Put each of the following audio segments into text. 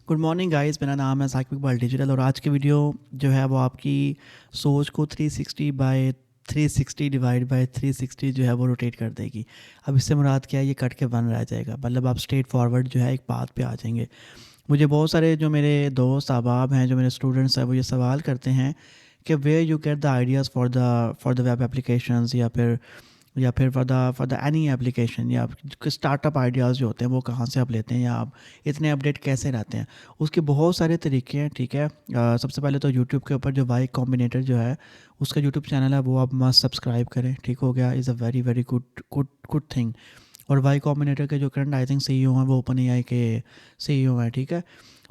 Good morning guys, मेरा नाम है साकिब इकबाल डिजिटल और आज की वीडियो जो है वो आपकी सोच को 360 बाय 360 डिवाइड बाय 360 जो है वो रोटेट कर देगी। अब इससे मुराद क्या है, ये कट के वन रह जाएगा, मतलब आप स्ट्रेट फॉरवर्ड जो है एक बात पे आ जाएंगे। मुझे बहुत सारे जो मेरे दोस्त अहबाब हैं, जो मेरे स्टूडेंट्स हैं, वो ये सवाल करते हैं कि where you get the ideas for the web applications या फिर फॉर द एनी एप्लीकेशन, या स्टार्टअप आइडियाज़ जो होते हैं वो कहाँ से आप लेते हैं, या आप इतने अपडेट कैसे रहते हैं। उसके बहुत सारे तरीके हैं, ठीक है। सबसे पहले तो यूट्यूब के ऊपर जो वाई कॉम्बिनेटर जो है उसका यूट्यूब चैनल है, वो आप मस्ट सब्सक्राइब करें, ठीक हो गया। Is a very very good good good thing. और वाई कॉम्बिनेटर के जो करंट आई थिंक सीईओ हैं वो ओपन एआई के सीईओ हैं, ठीक है।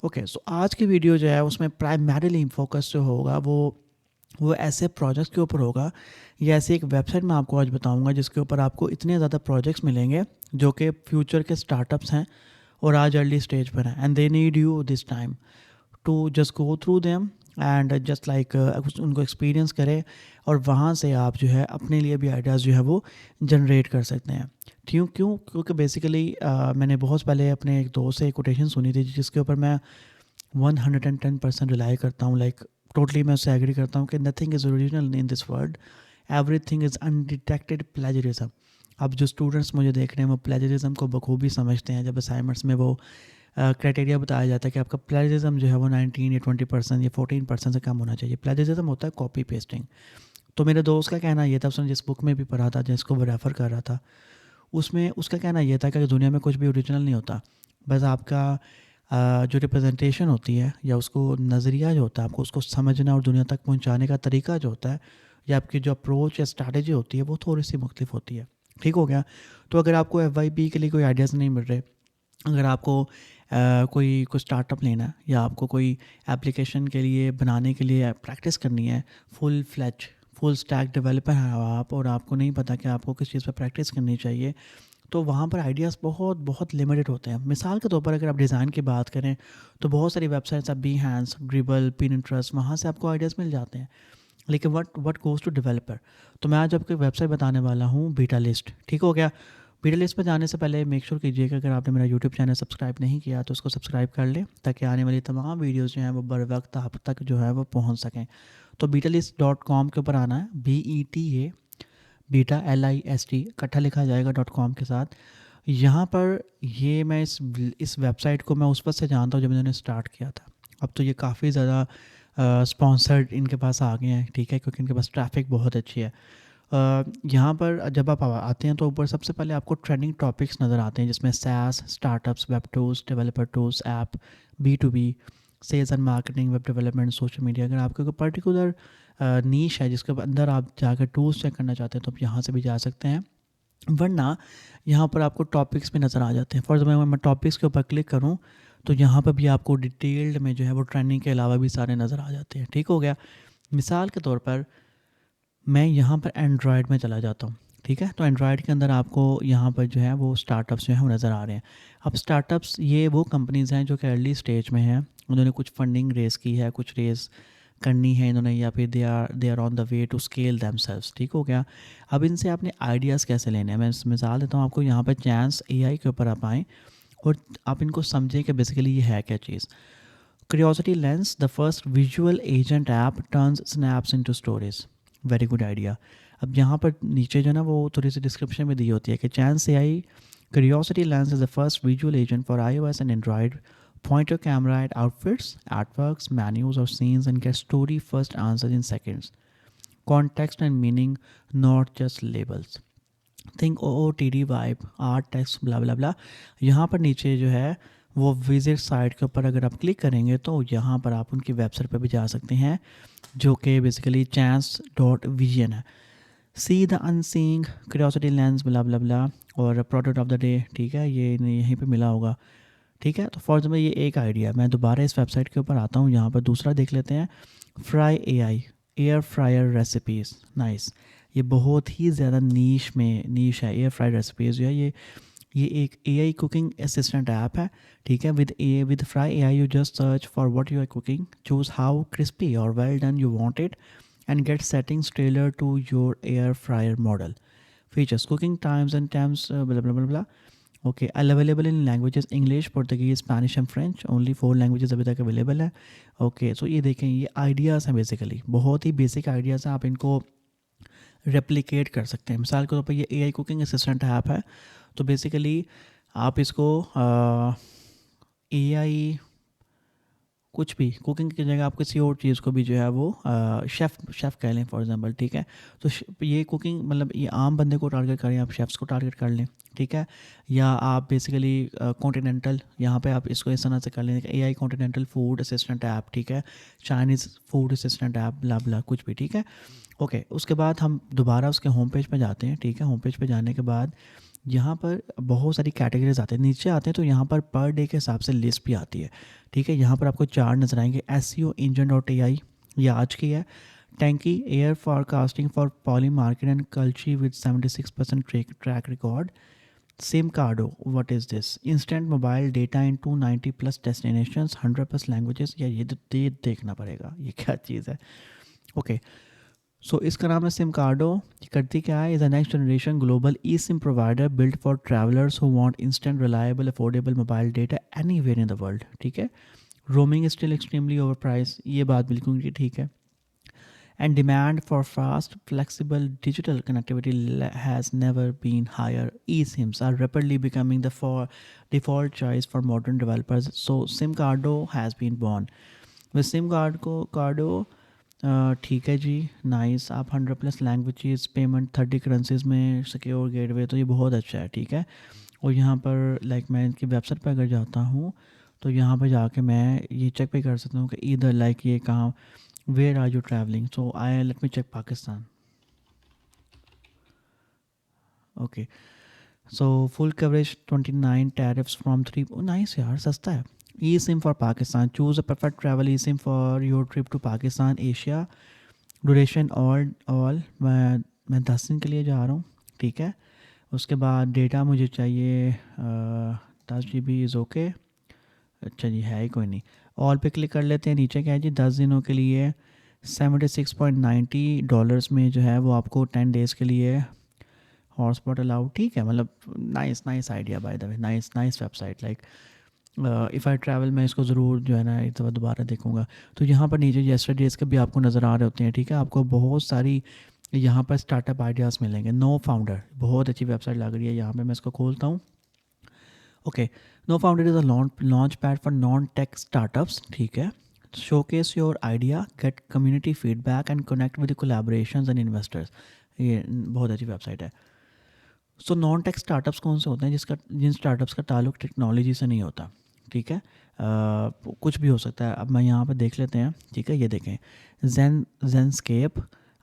ओके, सो आज की वीडियो जो है उसमें प्राइमरीली फोकस जो होगा वो ऐसे प्रोजेक्ट्स के ऊपर होगा, या ऐसी एक वेबसाइट मैं आपको आज बताऊंगा जिसके ऊपर आपको इतने ज़्यादा प्रोजेक्ट्स मिलेंगे जो कि फ्यूचर के स्टार्टअप्स हैं और आज अर्ली स्टेज पर हैं, and they need you this time to just go through them and just like उनको एक्सपीरियंस करें, और वहाँ से आप जो है अपने लिए भी आइडियाज़ जो है वो जनरेट कर सकते हैं। क्यों क्यों क्योंकि बेसिकली मैंने बहुत पहले अपने एक दोस्त से एक कोटेशन सुनी थी जिसके ऊपर मैं 110% रिलाई करता हूँ, लाइक टोटली मैं उससे एग्री करता हूँ कि nothing is original in this world, everything is undetected plagiarism. अब जो स्टूडेंट्स मुझे देख रहे हैं वो प्लेजरिज्म को बखूबी समझते हैं। जब असाइनमेंट्स में वो क्राइटेरिया बताया जाता है कि आपका प्लेजरिज्म जो है वो 19 या 20% या 14% से कम होना चाहिए। प्लेजरिज्म होता है कॉपी पेस्टिंग। तो मेरे दोस्त का कहना ये था, उसने जिस बुक में भी पढ़ा था, जिसको वो रेफ़र कर रहा था, उसमें उसका कहना ये था कि दुनिया में कुछ भी ओरिजिनल नहीं होता। बस आपका जो रिप्रेजेंटेशन होती है, या उसको नज़रिया जो होता है, आपको उसको समझना और दुनिया तक पहुंचाने का तरीका जो होता है, या आपकी जो अप्रोच या स्ट्रैटेजी होती है वो थोड़ी सी मुख्तलिफ होती है, ठीक हो गया। तो अगर आपको एफ के लिए कोई आइडियाज़ नहीं मिल रहे, अगर आपको कोई स्टार्टअप लेना है, या आपको कोई एप्लीकेशन के लिए बनाने के लिए प्रैक्टिस करनी है, फुल स्टैक डेवलपर हैं आप और आपको नहीं पता कि आपको किस चीज़ पर प्रैक्टिस करनी चाहिए, तो वहाँ पर आइडियाज़ बहुत बहुत लिमिटेड होते हैं। मिसाल के तौर पर अगर आप डिज़ाइन की बात करें तो बहुत सारी वेबसाइट्स, आप Behance, ड्रिबल, पिनिंटरेस्ट, वहाँ से आपको आइडियाज़ मिल जाते हैं। लेकिन व्हाट गोज़ टू डेवलपर, तो मैं आज आपको वेबसाइट बताने वाला हूँ, बीटा लिस्ट, ठीक हो गया। बीटा लिस्ट पर जाने से पहले मेक श्योर कीजिए कि अगर आपने मेरा यूट्यूब चैनल सब्सक्राइब नहीं किया तो उसको सब्सक्राइब कर लें, ताकि आने वाली तमाम वीडियोज़ जो हैं वो बर वक्त आप तक जो है वो पहुँच सकें। तो betalist.com के ऊपर आना है, BETA बीटा LIST इकट्ठा लिखा जाएगा .com के साथ। यहाँ पर ये मैं इस वेबसाइट को मैं उस वक्त से जानता हूँ जब मैंने स्टार्ट किया था। अब तो ये काफ़ी ज़्यादा स्पॉन्सर्ड इनके पास आ गए हैं, ठीक है, क्योंकि इनके पास ट्रैफिक बहुत अच्छी है। यहाँ पर जब आप आते हैं तो ऊपर सबसे पहले आपको ट्रेंडिंग टॉपिक्स नज़र आते हैं, जिसमें SaaS, startups, web tools, developer tools, app, B2B, sales and marketing, web development, social media. अगर आपका कोई पर्टिकुलर नीश है जिसके अंदर आप जाकर टूल्स चेक करना चाहते हैं तो आप यहाँ से भी जा सकते हैं, वरना यहाँ पर आपको टॉपिक्स भी नज़र आ जाते हैं। फॉर एग्जाम्पल मैं टॉपिक्स के ऊपर क्लिक करूँ तो यहाँ पर भी आपको डिटेल्ड में जो है वो ट्रेंडिंग के अलावा भी सारे नज़र आ जाते हैं, ठीक हो गया। मिसाल के तौर पर मैं यहाँ पर एंड्रॉयड में चला जाता हूँ, ठीक है। तो एंड्रॉयड के अंदर आपको यहाँ पर जो है वो स्टार्टअप्स जो हैं वो नज़र आ रहे हैं। अब स्टार्टअप्स ये वो कंपनीज़ हैं जो कि अर्ली स्टेज में हैं, उन्होंने कुछ फंडिंग रेस की है, कुछ रेस करनी है इन्होंने, या फिर they are on the way to scale themselves, ठीक हो गया। अब इनसे आपने आइडियाज़ कैसे लेने हैं, मैं मिसाल देता हूँ आपको। यहाँ पर चांस AI के ऊपर आप आएँ और आप इनको समझें कि बेसिकली ये है क्या चीज़। Curiosity lens, the first visual agent app turns snaps into stories, very good idea. अब यहाँ पर नीचे जो है ना वो थोड़ी सी डिस्क्रिप्शन में दी होती है कि chance AI curiosity lens is the first visual agent for iOS and Android, point your camera at outfits, artworks, menus, or scenes and get story first answers in seconds. Context and meaning, not just labels. Think OOTD vibe, art, text, blah blah blah. यहाँ पर नीचे जो है वो visit site के ऊपर अगर आप क्लिक करेंगे तो यहाँ पर आप उनकी वेबसाइट पर भी जा सकते हैं, जो कि बेसिकली chance.vision है। See the unseeing, curiosity lens, blah blah blah, और प्रोडक्ट ऑफ द डे, ठीक है, ये यहीं पे मिला होगा, ठीक है। तो फॉर एग्जाम्पल ये एक आइडिया, मैं दोबारा इस वेबसाइट के ऊपर आता हूँ, यहाँ पर दूसरा देख लेते हैं। Fry AI, air fryer recipes, nice. ये बहुत ही ज़्यादा नीश है। एयर फ्रायर रेसिपीज़ जो है ये एक AI कुकिंग असिस्टेंट ऐप है, ठीक है। With Fry AI you just search for what you are cooking, choose how crispy और well done you want it and get settings tailored to your air fryer model. Features, cooking times and temps, blah blah blah blah. Okay, available in languages English, Portuguese, Spanish and French, only 4 languages अभी तक available है। Okay, सो ये देखें, ये ideas हैं basically, बहुत ही basic ideas हैं, आप इनको रेप्लिकेट कर सकते हैं। मिसाल के तौर पर ये एआई कुकिंग असिस्टेंट ऐप है, तो बेसिकली आप इसको एआई कुछ भी कुकिंग की जगह आप किसी और चीज़ को भी जो है वो शेफ़ कह लें फॉर एग्जांपल, ठीक है। तो ये कुकिंग मतलब ये आम बंदे को टारगेट करें, आप शेफ़्स को टारगेट कर लें, ठीक है। या आप बेसिकली कॉन्टिनेंटल, यहाँ पे आप इसको इस तरह से कर लें कि AI continental food assistant app, ठीक है, चाइनीज़ फूड असिस्टेंट ऐप, ब्ला ब्ला कुछ भी, ठीक है। ओके, उसके बाद हम दोबारा उसके होम पेज पे जाते हैं, ठीक है। होम पेज पे जाने के बाद यहाँ पर बहुत सारी कैटेगरीज आते हैं, नीचे आते हैं तो यहाँ पर पर डे के हिसाब से लिस्ट भी आती है, ठीक है। यहाँ पर आपको 4 नज़र आएंगे, SEO इंजन डॉट AI, ये आज की है। Tanky AI forecasting for Polymarket and Kalshi with 76% track record. Sim Cardo, what is this, instant mobile data in 290+ destinations, 100+ languages. या ये देखना पड़ेगा ये क्या चीज़ है। ओके, सो इसका नाम है सिम कार्डो। ये करती क्या है, is a next generation global e SIM provider build for travellers who want instant reliable affordable mobile data anywhere in the world, ठीक है। Roaming still extremely over price, ये बात बिल्कुल की ठीक है। And demand for fast flexible digital connectivity has never been higher, e SIMs are rapidly becoming the for default choice for modern developers, so Sim Cardo has been born with SIM कार्डो। ठीक है जी, nice. आप 100+ languages, payment 30 currencies में, secure gateway, तो ये बहुत अच्छा है, ठीक है। और यहाँ पर लाइक मैं इनकी वेबसाइट पर अगर जाता हूँ तो यहाँ पर जाके मैं ये चेक भी कर सकता हूँ कि इधर लाइक ये कहाँ, where are you travelling, so I let me check Pakistan. Okay, so full coverage 29 tariffs from 3, nice यार, सस्ता है। E SIM for Pakistan, choose a perfect travel e SIM for your trip to Pakistan Asia. Duration all मैं 10 दिन के लिए जा रहा हूँ, ठीक है। उसके बाद डेटा मुझे चाहिए 10 GB इज़ ओके। अच्छा जी, है ही कोई नहीं, ऑल पे क्लिक कर लेते हैं। नीचे क्या है जी, 10 दिनों के लिए $76.90 में जो है वो आपको 10 डेज़ के लिए हॉटस्पॉट अलाउड, ठीक है। मतलब nice idea by the way, nice website. Like if I travel, मैं इसको ज़रूर जो है ना एक दफ़ा दोबारा देखूँगा। तो यहाँ पर नीचे येस्टरडेज़ के भी आपको नज़र आ रहे होते हैं, ठीक है। आपको बहुत सारी यहाँ पर स्टार्टअप आइडियाज़ मिलेंगे। नो फाउंडर, बहुत अच्छी वेबसाइट लग रही है, यहाँ पे मैं इसको खोलता हूँ। Okay, no founder is a launch pad for non tech startups, ठीक है। Showcase your idea, get community feedback and connect with collaborations and investors, ये बहुत अच्छी वेबसाइट है। सो नॉन टेक स्टार्टअप्स कौन से होते हैं, जिन स्टार्टअप्स का ताल्लुक टेक्नोलॉजी से नहीं होता, ठीक है। कुछ भी हो सकता है। अब मैं यहाँ पर देख लेते हैं, ठीक है। ये देखें, Zenscape,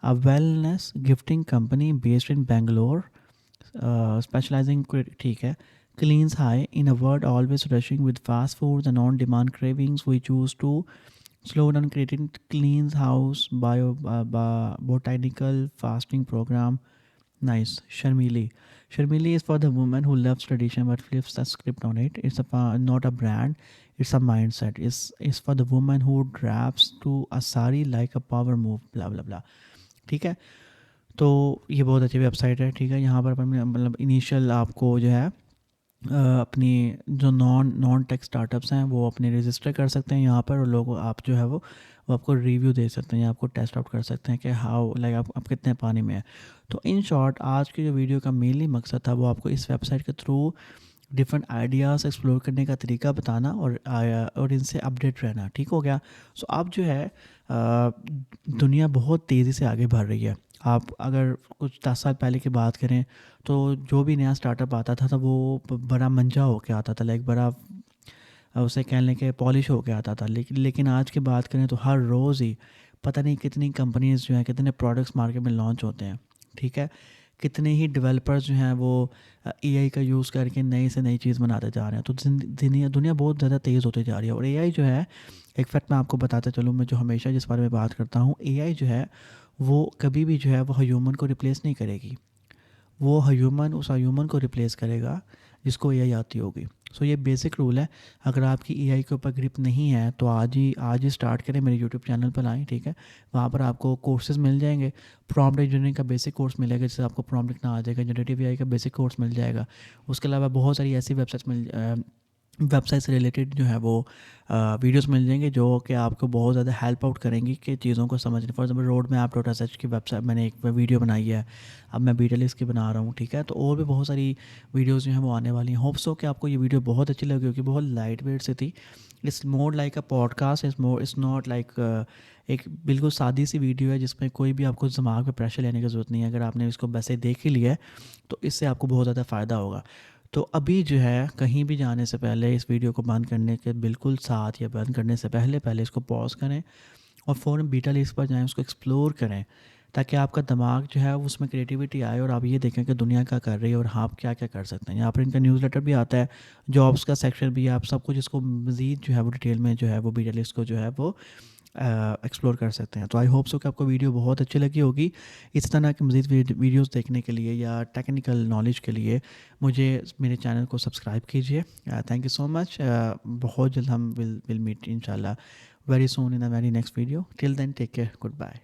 a wellness gifting company based in Bangalore, specialising, ठीक है। Cleanse high in a world always rushing with fast foods and on demand cravings, we choose to slow down, creating clean house botanical fasting program. Nice. Sharmili is for the woman who loves tradition but flips the script on it. It's not a brand, it's a mindset. It's for the woman who drapes to a sari like a power move, blah blah blah, ठीक है। तो ये बहुत अच्छी website है, ठीक है। यहाँ पर अपन मतलब इनिशियल आपको जो है अपनी जो नॉन टेक स्टार्टअप्स हैं वो अपने रजिस्टर कर सकते हैं यहाँ पर, और लोग आप जो है वो आपको रिव्यू दे सकते हैं या आपको टेस्ट आउट कर सकते हैं कि हाउ लाइक आप कितने पानी में है। तो इन शॉर्ट आज की जो वीडियो का मेनली मकसद था वो आपको इस वेबसाइट के थ्रू डिफरेंट आइडियाज़ एक्सप्लोर करने का तरीका बताना और इनसे अपडेट रहना, ठीक हो गया। सो अब जो है दुनिया बहुत तेज़ी से आगे बढ़ रही है। आप अगर कुछ 10 साल पहले की बात करें तो जो भी नया स्टार्टअप आता था तो वो बड़ा मंझा होके आता था, लाइक बड़ा उसे कह लें कि पॉलिश होके आता था। लेकिन आज की बात करें तो हर रोज़ ही पता नहीं कितनी कंपनीज़ जो हैं, कितने प्रोडक्ट्स मार्केट में लॉन्च होते हैं, ठीक है। कितने ही डेवलपर्स जो हैं वो एआई का यूज़ करके नई से नई चीज़ बनाते जा रहे हैं। तो दुनिया बहुत ज़्यादा तेज़ होती जा रही है। और एआई जो है, एक फैक्ट मैं आपको बताता चलूँ, मैं जो हमेशा जिस बारे में बात करता हूँ, एआई जो है वो कभी भी जो है वो ह्यूमन को रिप्लेस नहीं करेगी। वो ह्यूमन उस ह्यूमन को रिप्लेस करेगा जिसको एआई आती होगी। सो ये बेसिक रूल है। अगर आपकी एआई के ऊपर ग्रिप नहीं है तो आज ही स्टार्ट करें, मेरे यूट्यूब चैनल पर आएँ, ठीक है। वहाँ पर आपको कोर्सेज़ मिल जाएंगे। प्रॉम्प्ट इंजीनियरिंग का बेसिक कोर्स मिलेगा जिससे आपको प्रॉम्प्ट लिखना आ जाएगा। जनरेटिव एआई का बेसिक कोर्स मिल जाएगा। उसके अलावा बहुत सारी ऐसी वेबसाइट से रिलेटेड जो है वो वीडियोस मिल जाएंगे जो कि आपको बहुत ज़्यादा हेल्प आउट करेंगी कि चीज़ों को समझने। For example road map dot S H की वेबसाइट मैंने एक वीडियो बनाई है, अब मैं बीटा लिस्ट की बना रहा हूँ, ठीक है। तो और भी बहुत सारी वीडियोस जो हैं वो आने वाली हैं। होप्स हो कि आपको ये वीडियो बहुत अच्छी लगी होगी। बहुत लाइट वेट से थी। It's more like a podcast, it's not like एक बिल्कुल सादी सी वीडियो है जिसमें कोई भी आपको दिमाग पे प्रेशर लेने की ज़रूरत नहीं है। अगर आपने इसको वैसे देख ही लिया है तो इससे आपको बहुत ज़्यादा फ़ायदा होगा। तो अभी जो है कहीं भी जाने से पहले इस वीडियो को बंद करने के बिल्कुल साथ या बंद करने से पहले पहले इसको पॉज करें और फ़ौरन बीटा लिस्ट पर जाएं, उसको एक्सप्लोर करें ताकि आपका दिमाग जो है वो उसमें क्रिएटिविटी आए और आप ये देखें कि दुनिया क्या कर रही है और आप क्या क्या कर सकते हैं। यहाँ पर इनका न्यूज़लेटर भी आता है, जॉब्स का सेक्शन भी है, आप सब कुछ इसको मज़ीद जो है वो डिटेल में जो है वो बीटा लिस्ट को जो है वो एक्सप्लोर कर सकते हैं। तो आई होप सो कि आपको वीडियो बहुत अच्छी लगी होगी। इस तरह के मज़ीद वीडियोस देखने के लिए या टेक्निकल नॉलेज के लिए मुझे मेरे चैनल को सब्सक्राइब कीजिए। Thank you so much. बहुत जल्द हम विल मीट इंशाल्लाह very soon in a very next video. Till then take care, good bye.